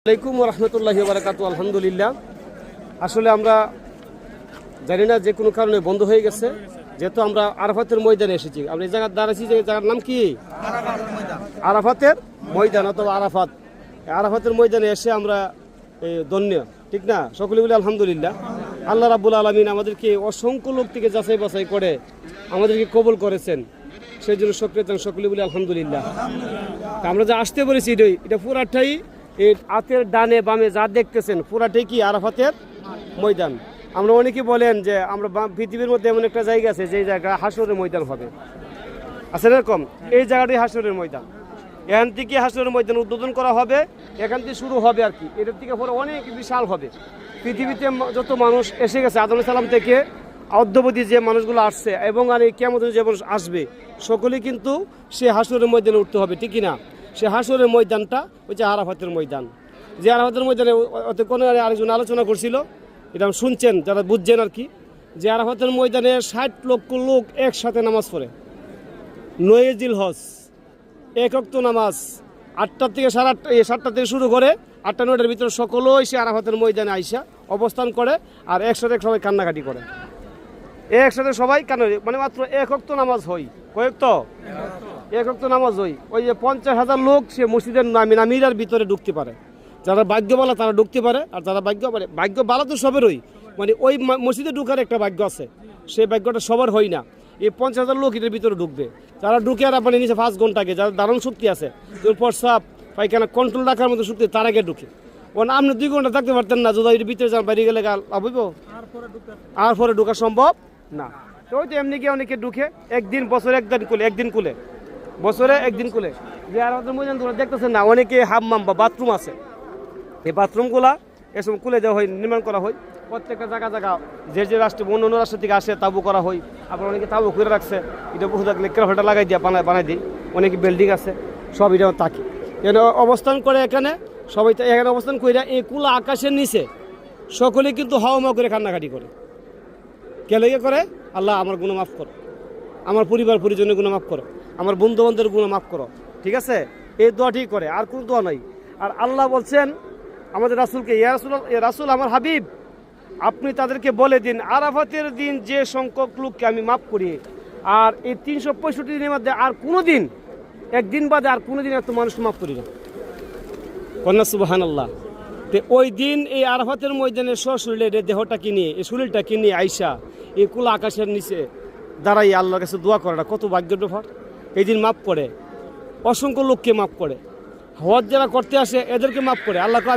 আলাইকুম রহমতুল্লাহি বারাকাতু। আলহামদুলিল্লাহ। আসলে আমরা জানি না যে কোনো কারণে বন্ধ হয়ে গেছে, যেহেতু আমরা আরাফাতের ময়দানে এসেছি। আমরা এই জায়গার দাঁড়াচ্ছি, যে জায়গার নাম কি আরাফাতের ময়দান অথবা আরাফাত। আরাফাতের ময়দানে এসে আমরা ধন্য, ঠিক না? সকলে বলি আলহামদুলিল্লাহ। আল্লাহ রাব্বুল আলামিন আমাদেরকে অসংখ্য লোক থেকে যাচাই বাছাই করে আমাদেরকে কবুল করেছেন, সেই জন্য সকলে বলি আলহামদুলিল্লাহ। আমরা যা আসতে পেরেছি এটা পুরাটাই এই হাতের ডানে বামে যা দেখতেছেন পুরাটাই কি আরাফাতের ময়দান। আমরা অনেকে বলেন যে আমরা পৃথিবীর মধ্যে এমন একটা জায়গা আছে যে জায়গা হাসরের ময়দান হবে, আছে এরকম। এই জায়গাটাই হাসরের ময়দান। এখান থেকে হাসরের ময়দান উদ্বোধন করা হবে, এখান থেকে শুরু হবে আর কি। এটার থেকে পরে অনেক বিশাল হবে। পৃথিবীতে যত মানুষ এসে গেছে আদম আলাইহিস সালাম থেকে অদ্যাবধি যে মানুষগুলো আসছে এবং আর এই কিয়ামত যে মানুষ আসবে, সকলেই কিন্তু সে হাসরের ময়দানে উঠতে হবে, ঠিক কিনা? সে হাসরের ময়দানটা হচ্ছে আরাফাতের ময়দান। যে আরাফাতের ময়দানে অত কোনো আরেকজন আলোচনা করছিল, এটা শুনছেন যারা বুঝছেন আর কি, যে আরাফাতের ময়দানে 60 লক্ষ লোক একসাথে নামাজ পড়ে। 9 জিলহজ এক ওয়াক্ত নামাজ 8টা থেকে 7টা থেকে শুরু করে 8টা 9টার ভিতরে সকলেই সে আরাফাতের ময়দানে আইসা অবস্থান করে আর একসাথে সবাই কান্নাকাটি করে। একসাথে সবাই কান্নাকাটি, মানে মাত্র এক ওয়াক্ত নামাজ হই। কয়েক এক ওয়াক্ত নামাজ হই। ওই যে 50,000 লোক সে মসজিদের নামিরার ভিতরে ঢুকতে পারে। যারা ভাগ্যবালা তারা ঢুকতে পারে, আর যারা ভাগ্যবালা তো সবেরই, মানে ওই মসজিদে ঢুকার একটা ভাগ্য আছে, সেই ভাগ্যটা সবার হয় না। এই 50,000 লোক এটার ভিতরে ঢুকবে। যারা ঢুকে আর মানে নিচে 5 ঘন্টাকে, যারা দারুণ শক্তি আছে, প্রস্রাব পায়খানা কন্ট্রোল রাখার মতো শক্তি, তার আগে ঢুকে। ওখানে আপনি 2 ঘন্টা থাকতে পারতেন না, যদি এর ভিতরে যান বাইরে গেলে লাভ হইব, আর পরে ঢুকা সম্ভব না। তো ওই তো এমনি গিয়ে অনেকে ঢুকে একদিন, বছরে একদিন কুলে বছরে একদিন কুলে। যে আর আমাদের ময়দান তোমরা দেখতেছেন না, অনেকে হাম্মাম বা বাথরুম আছে, এই বাথরুমগুলা এসব কুলে দেওয়া হয়, নির্মাণ করা হয়। প্রত্যেকটা জায়গা যে রাষ্ট্রে অন্য রাষ্ট্র থেকে আসে তাবু করা হয়। আবার অনেকে তাবু করে রাখছে, এটা বহু থাকলে কেরাফাটা লাগাই দিয়ে বানাই দিই। অনেকে বিল্ডিং আছে, সব এটাও থাকে এখানে অবস্থান করে। এখানে সবাই এখানে অবস্থান করে এই কুলা আকাশের নিচে সকলে কিন্তু হাওয়া করে কান্নাকাটি করে। কে লেগে করে? আল্লাহ আমার গুনাহ মাফ করো, আমার পরিবার পরিজনের গুনাহ মাফ করো, আমার বন্ধু বান্ধবের গুনাহ মাফ করো, ঠিক আছে? এই দোয়াটি করে, আর কোনো দোয়া নাই। আর আল্লাহ বলছেন আমাদের রাসূলকে, ইয়া রাসূল আমার হাবিব, আপনি তাদেরকে বলে দিন আরাফাতের দিন যে সংখ্যক লোককে আমি মাফ করি, আর এই 365 দিনের মধ্যে আর কোনো দিন, একদিন বাদে আর কোনো দিন এত মানুষ মাফ করি না। কন্যা সুবহানাল্লাহ। তো ওই দিন এই আরাফাতের ময়দানে সশরীরে দেহটাকে নিয়ে, এই শরীরটাকে নিয়ে আইসা এই কুলা আকাশের নিচে দাঁড়াই আল্লাহর কাছে দোয়া করাটা কত ভাগ্যের ব্যাপার। এই দিন মাফ করে, অসংখ্য লোককে মাফ করে, হজ যারা করতে আসে এদেরকে মাফ করে। আল্লাহ